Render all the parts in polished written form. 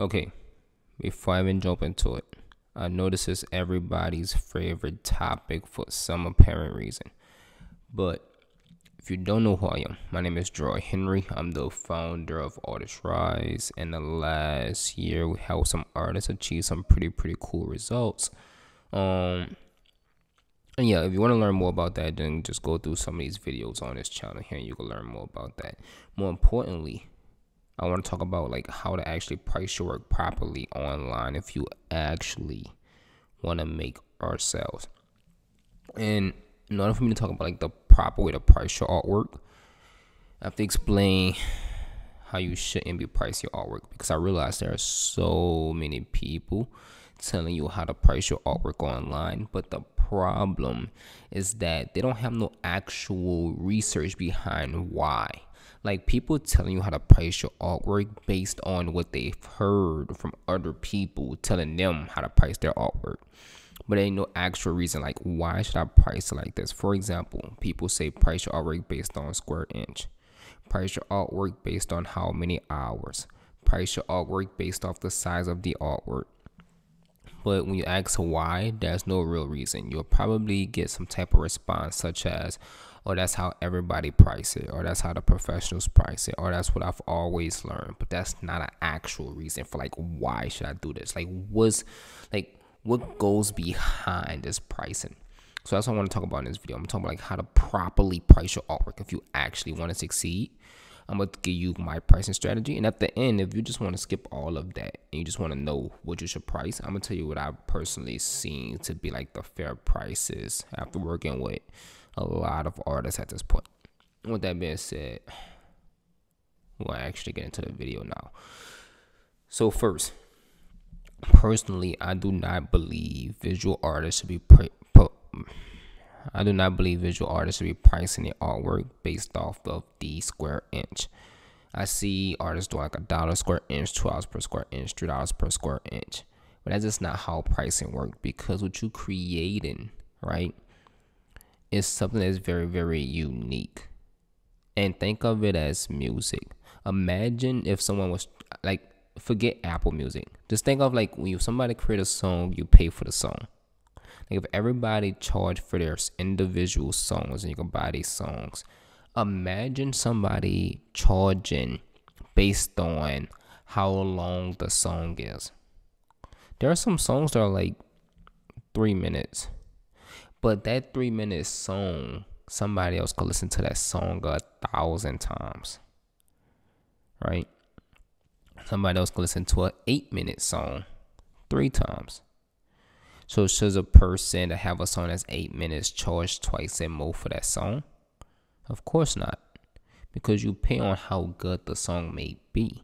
Okay, before I even jump into it, I know this is everybody's favorite topic for some apparent reason. But if you don't know who I am, my name is Jaroid Henry. I'm the founder of Artist Rise. In the last year, we helped some artists achieve some pretty cool results. Um, and yeah, if you want to learn more about that, then just go through some of these videos on this channel here, and you can learn more about that. More importantly, I want to talk about like how to actually price your work properly online if you actually want to make art sales. And in order for me to talk about like the proper way to price your artwork, I have to explain how you shouldn't be pricing your artwork, because I realize there are so many people telling you how to price your artwork online, but the problem is that they don't have no actual research behind why. Like, people telling you how to price your artwork based on what they've heard from other people telling them how to price their artwork, but there ain't no actual reason. Like, why should I price it like this? For example, people say price your artwork based on square inch, price your artwork based on how many hours, price your artwork based off the size of the artwork. But when you ask why, there's no real reason. You'll probably get some type of response such as, oh, that's how everybody price it, or that's how the professionals price it, or that's what I've always learned. But that's not an actual reason for like, why should I do this? Like, what goes behind this pricing? So that's what I want to talk about in this video. I'm talking about like how to properly price your artwork if you actually want to succeed. I'm going to give you my pricing strategy. And at the end, if you just want to skip all of that and you just want to know what you should price, I'm going to tell you what I've personally seen to be like the fair prices after working with a lot of artists at this point. With that being said, we'll actually get into the video now. So first, personally, I do not believe visual artists should be pricing their artwork based off of the square inch. I see artists doing like $1 square inch, $2 per square inch, $3 per square inch. But that's just not how pricing works, because what you creating, right, is something that's very unique. And think of it as music. Imagine if someone was like, forget Apple Music. Just think of like when somebody create a song, you pay for the song. Like, if everybody charged for their individual songs and you can buy these songs, imagine somebody charging based on how long the song is. There are some songs that are like 3 minutes, but that 3-minute song, somebody else could listen to that song 1,000 times, right? Somebody else could listen to an 8-minute song 3 times. So should a person that have a song that's 8 minutes charge twice and more for that song? Of course not, because you pay on how good the song may be.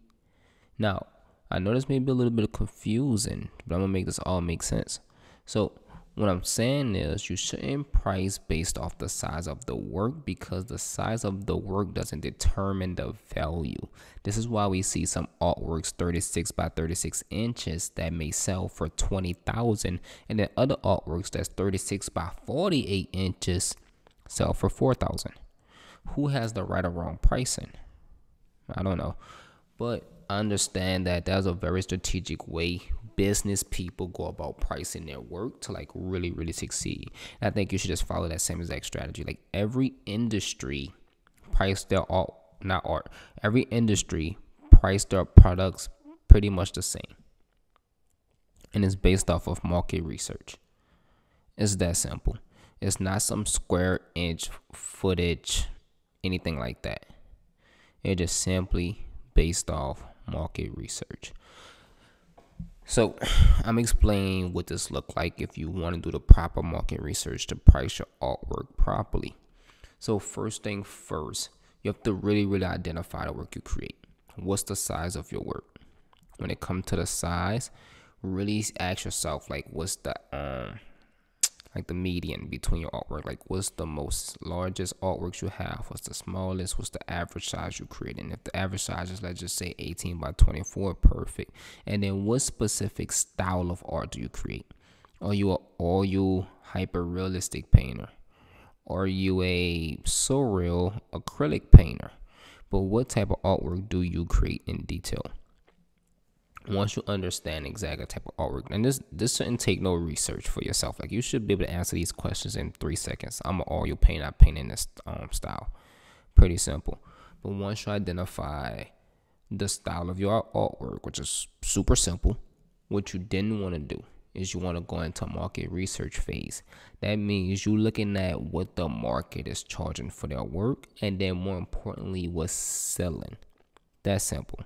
Now, I know this may be a little bit confusing, but I'm gonna make this all make sense. So what I'm saying is, you shouldn't price based off the size of the work, because the size of the work doesn't determine the value. This is why we see some artworks 36 by 36 inches that may sell for $20,000, and then other artworks that's 36 by 48 inches sell for $4,000. Who has the right or wrong pricing? I don't know, but I understand that there's a very strategic way business people go about pricing their work to like really succeed. And I think you should just follow that same exact strategy. Like, every industry price their art, not art. Every industry price their products pretty much the same, and it's based off of market research. It's that simple. It's not some square inch footage, anything like that. It's just simply based off market research. So I'm explaining what this look like if you want to do the proper market research to price your artwork properly. So first thing first, you have to really identify the work you create. What's the size of your work? When it comes to the size, really ask yourself, like, what's the like the median between your artwork? Like, what's the most largest artworks you have? What's the smallest? What's the average size you create? And if the average size is, let's just say 18 by 24, perfect. And then what specific style of art do you create? Are you hyper realistic painter? Are you a surreal acrylic painter? But what type of artwork do you create in detail? once you understand exactly the type of artwork, and this shouldn't take no research for yourself. Like, you should be able to answer these questions in 3 seconds. I'm an oil paint. I paint in this style. Pretty simple. But once you identify the style of your artwork, which is super simple, what you didn't want to do is you want to go into market research phase. That means you looking at what the market is charging for their work, and then more importantly, what's selling. That's simple.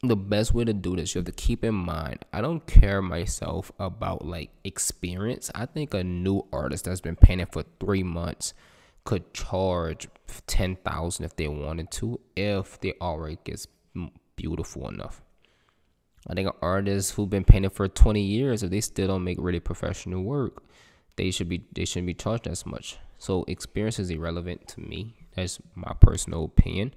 The best way to do this, you have to keep in mind, I don't care myself about like experience. I think a new artist that's been painting for 3 months could charge 10,000 if they wanted to, if the artwork is beautiful enough. I think an artist who've been painting for 20 years, if they still don't make really professional work, they shouldn't be charged as much. So experience is irrelevant to me. That's my personal opinion.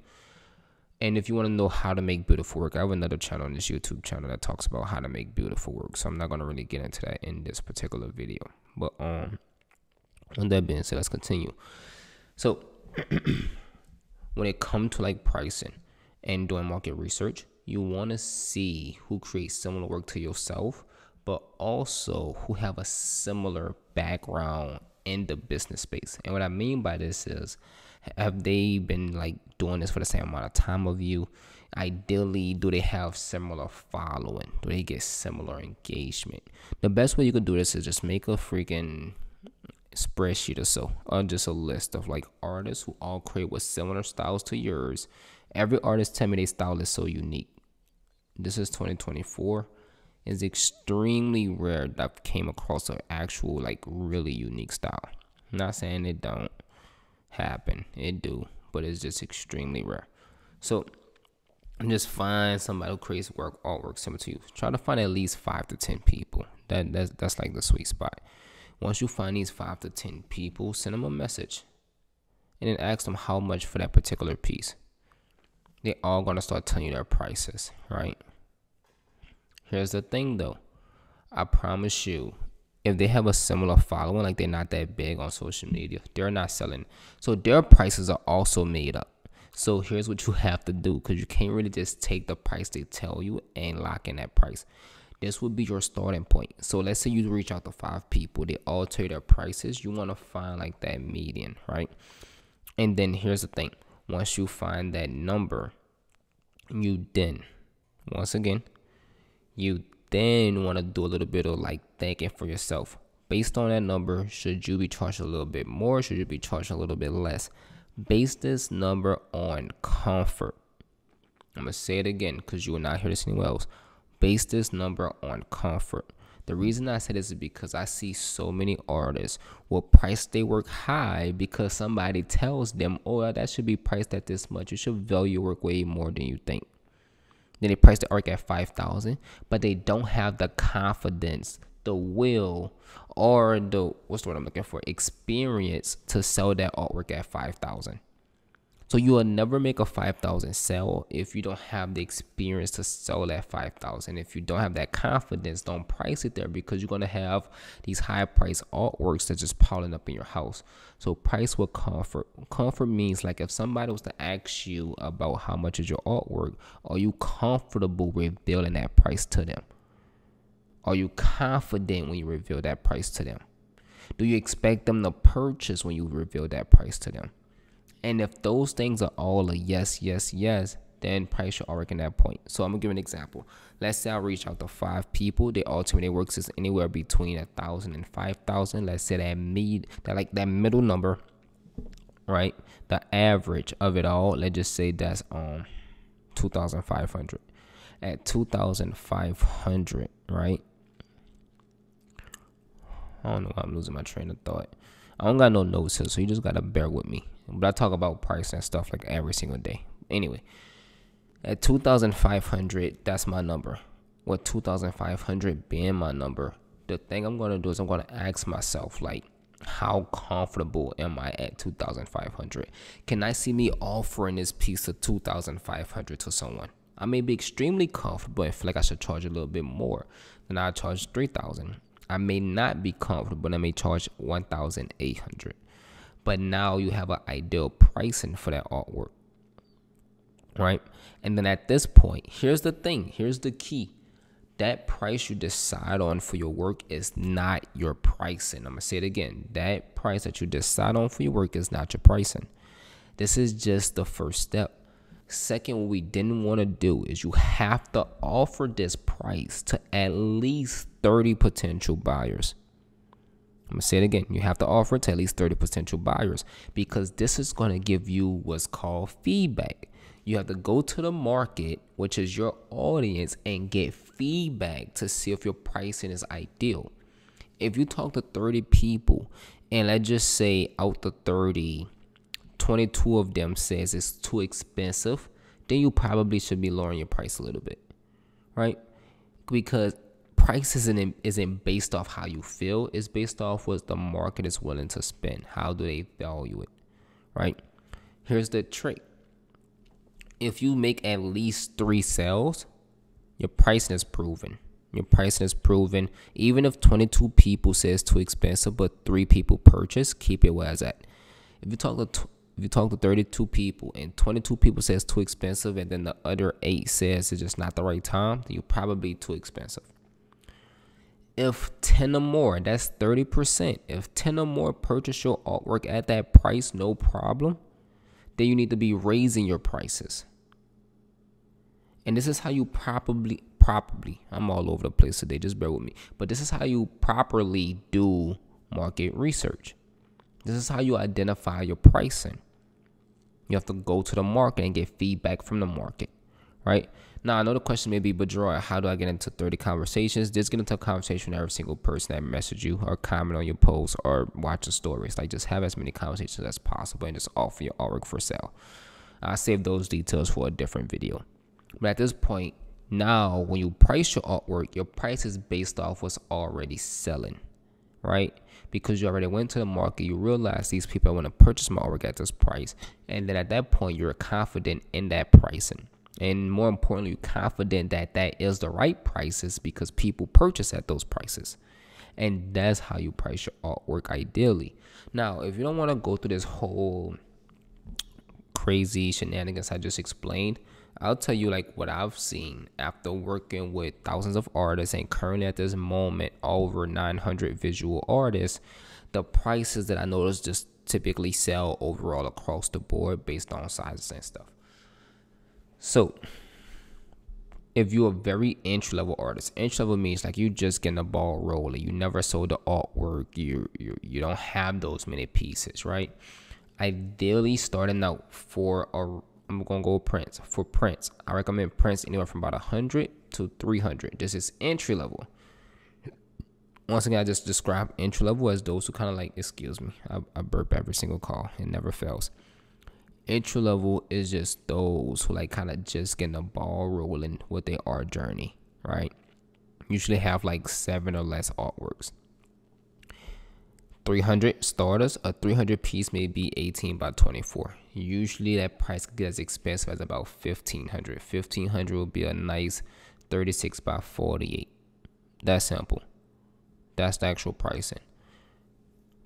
And if you want to know how to make beautiful work, I have another channel on this YouTube channel that talks about how to make beautiful work. So I'm not going to really get into that in this particular video. But with that being said, let's continue. So when it comes to like pricing and doing market research, you want to see who creates similar work to yourself, but also who have a similar background in the business space. And what I mean by this is, have they been like doing this for the same amount of time of you? Ideally, do they have similar following? Do they get similar engagement? The best way you could do this is just make a freaking spreadsheet or so, or just a list of like artists who all create with similar styles to yours. Every artist tell me their style is so unique. This is 2024. It's extremely rare that I've came across an actual like really unique style. I'm not saying it don't happen, it do, but it's just extremely rare. So just find somebody who creates artwork similar to you. Try to find at least 5 to 10 people. That's like the sweet spot. Once you find these 5 to 10 people, send them a message and then ask them how much for that particular piece. They're all gonna start telling you their prices, right? Here's the thing though, I promise you, if they have a similar following, like they're not that big on social media, they're not selling. So their prices are also made up. So here's what you have to do, because you can't really just take the price they tell you and lock in that price. This would be your starting point. So let's say you reach out to 5 people, they all tell you their prices. You want to find like that median, right? And then here's the thing. Once you find that number, you then want to do a little bit of like thinking for yourself. Based on that number, should you be charged a little bit more? Should you be charged a little bit less? Base this number on comfort. I'm going to say it again because you will not hear this anywhere else. Base this number on comfort. The reason I say this is because I see so many artists will price their work high because somebody tells them, oh, that should be priced at this much. You should value your work way more than you think. Then they price the artwork at 5,000, but they don't have the confidence, the will, or the, what's the word I'm looking for, experience to sell that artwork at 5,000. So you will never make a 5,000 sell if you don't have the experience to sell that 5,000. If you don't have that confidence, don't price it there, because you're going to have these high price artworks that just piling up in your house. So price with comfort. Comfort means like if somebody was to ask you about how much is your artwork, are you comfortable revealing that price to them? Are you confident when you reveal that price to them? Do you expect them to purchase when you reveal that price to them? And if those things are all a yes, yes, yes, then price your artwork in that point. So I'm gonna give an example. Let's say I reach out to 5 people. They all tell me their works is anywhere between 1,000 and 5,000. Let's say that middle number, right? The average of it all, let's just say that's 2,500. At 2,500, right? I don't know why I'm losing my train of thought. I don't got no notes here, so you just gotta bear with me. But I talk about price and stuff like every single day. Anyway, at 2,500, that's my number. With 2,500 being my number, the thing I'm gonna do is I'm gonna ask myself, like, how comfortable am I at 2,500? Can I see me offering this piece of 2,500 to someone? I may be extremely comfortable and feel like I should charge a little bit more than I charge 3,000. I may not be comfortable, but I may charge 1,800. But now you have an ideal pricing for that artwork. right? And then at this point, here's the thing, here's the key. That price you decide on for your work is not your pricing. I'm gonna say it again. That price that you decide on for your work is not your pricing. This is just the first step. Second, what we didn't want to do is you have to offer this price to at least 30 potential buyers. I'm going to say it again. You have to offer it to at least 30 potential buyers, because this is going to give you what's called feedback. You have to go to the market, which is your audience, and get feedback to see if your pricing is ideal. If you talk to 30 people and let's just say out the 30, 22 of them says it's too expensive, then you probably should be lowering your price a little bit, right? Because price isn't based off how you feel. It's based off what the market is willing to spend. How do they value it, right? Here's the trick. If you make at least 3 sales, your pricing is proven. Your pricing is proven. Even if 22 people say it's too expensive, but 3 people purchase, keep it where it's at. If you talk to 32 people and 22 people say it's too expensive, and then the other 8 says it's just not the right time, then you're probably too expensive. If 10 or more, that's 30%. If 10 or more purchase your artwork at that price, no problem, then you need to be raising your prices. And this is how you properly, I'm all over the place today, just bear with me. But this is how you properly do market research. This is how you identify your pricing. You have to go to the market and get feedback from the market, right? Now, I know the question may be, but Jaroid, how do I get into 30 conversations? Just get into a conversation with every single person that message you or comment on your posts or watch the stories. Like, just have as many conversations as possible and just offer your artwork for sale. I'll save those details for a different video. But at this point, now, when you price your artwork, your price is based off what's already selling, right? Because you already went to the market, you realize these people want to purchase my artwork at this price. And then at that point, you're confident in that pricing. And more importantly, you're confident that that is the right prices because people purchase at those prices. And that's how you price your artwork ideally. Now, if you don't want to go through this whole crazy shenanigans I just explained, I'll tell you like what I've seen after working with thousands of artists and currently at this moment over 900 visual artists. The prices that I notice just typically sell overall across the board based on sizes and stuff. So if you're a very entry-level artist, entry-level means like you just getting the ball rolling. You never sold the artwork. You don't have those many pieces, right? Ideally, starting out I'm gonna go prints. For prints, I recommend prints anywhere from about 100 to 300. This is entry level. Once again, I just describe entry level as those who kind of like, excuse me, I burp every single call. It never fails. Entry level is just those who like kind of just getting the ball rolling with their art journey, right? Usually have like 7 or less artworks. 300 starters, a 300 piece may be 18 by 24. Usually that price could get as expensive as about 1500. 1500 will be a nice 36 by 48. That's simple. That's the actual pricing.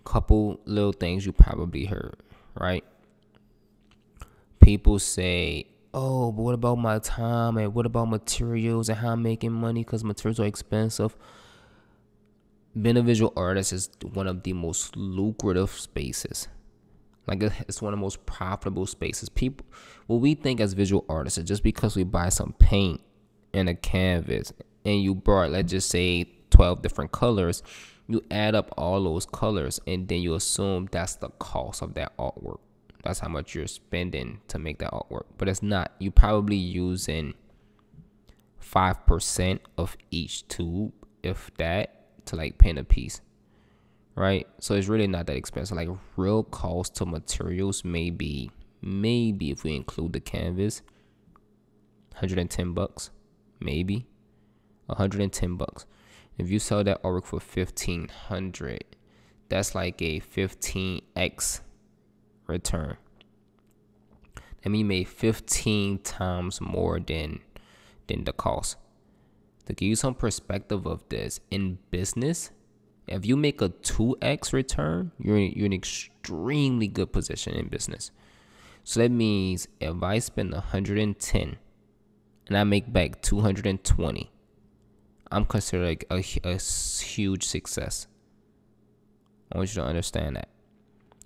Couple little things you probably heard, right? People say, oh, but what about my time and what about materials and how I'm making money because materials are expensive. Being a visual artist is one of the most lucrative spaces. Like it's one of the most profitable spaces. People, what we think as visual artists is just because we buy some paint and a canvas and you brought, let's just say 12 different colors, you add up all those colors and then you assume that's the cost of that artwork. That's how much you're spending to make that artwork. But it's not. You probably using 5% of each tube, if that, to like paint a piece, right? So it's really not that expensive. Like real cost to materials maybe if we include the canvas, 110 bucks, maybe 110 bucks. If you sell that artwork for 1500, that's like a 15x return. I mean, you made 15 times more than the cost. To give you some perspective of this, in business, if you make a 2x return, you're in an extremely good position in business. So that means if I spend 110 and I make back 220, I'm considered a huge success. I want you to understand that.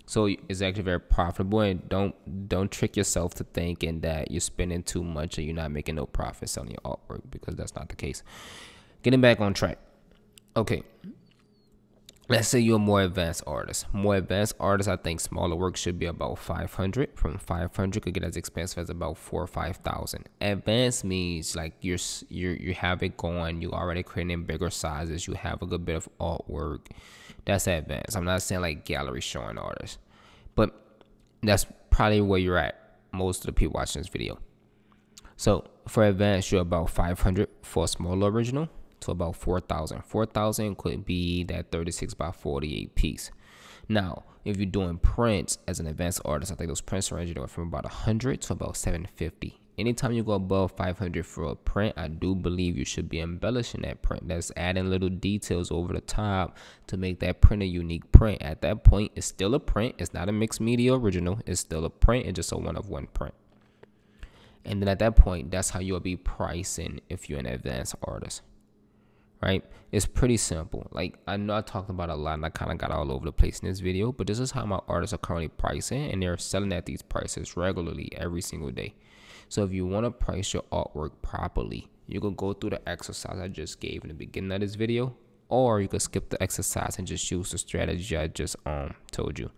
So it's actually very profitable, and don't trick yourself to thinking that you're spending too much and you're not making no profit selling your artwork, because that's not the case. Getting back on track. Okay. Let's say you're a more advanced artist. More advanced artists, I think smaller work should be about 500. From 500 could get as expensive as about 4,000 or 5,000. Advanced means like you have it going. You already creating bigger sizes. You have a good bit of artwork. That's advanced. I'm not saying like gallery showing artists, but that's probably where you're at. Most of the people watching this video. So for advanced, you're about 500 for a smaller original, to about 4,000. 4,000 could be that 36 by 48 piece. Now, if you're doing prints as an advanced artist, I think those prints range from about 100 to about 750. Anytime you go above 500 for a print, I do believe you should be embellishing that print. That's adding little details over the top to make that print a unique print. At that point, it's still a print. It's not a mixed media original. It's still a print. It's just a one-of-one print. And then at that point, that's how you'll be pricing if you're an advanced artist. Right? It's pretty simple. Like, I know I talked about a lot and I kind of got all over the place in this video, but this is how my artists are currently pricing, and they're selling at these prices regularly every single day. So if you want to price your artwork properly, you can go through the exercise I just gave in the beginning of this video, or you can skip the exercise and just use the strategy I just told you.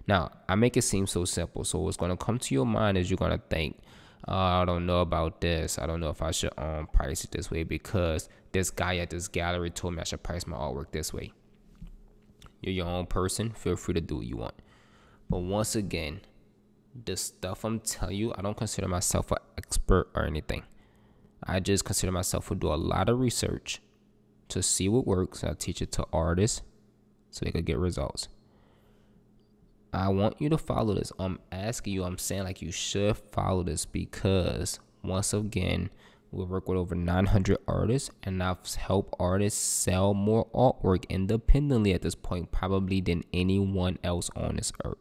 Now, I make it seem so simple. So what's going to come to your mind is you're going to think, I don't know about this. I don't know if I should price it this way because this guy at this gallery told me I should price my artwork this way. You're your own person. Feel free to do what you want. But once again, the stuff I'm telling you, I don't consider myself an expert or anything. I just consider myself to do a lot of research to see what works. I teach it to artists so they could get results. I want you to follow this. I'm asking you, I'm saying like you should follow this, because once again, we work with over 900 artists, and I've helped artists sell more artwork independently at this point probably than anyone else on this earth.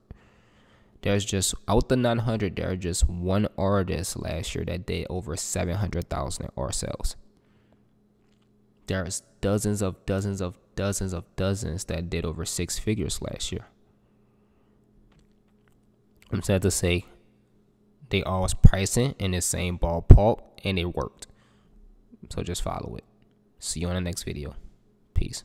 There's just, out the 900, there are just one artist last year that did over 700,000 in art sales. There's dozens of dozens that did over 6 figures last year. I'm sad to say they all was pricing in the same ballpark and it worked. So just follow it. See you on the next video. Peace.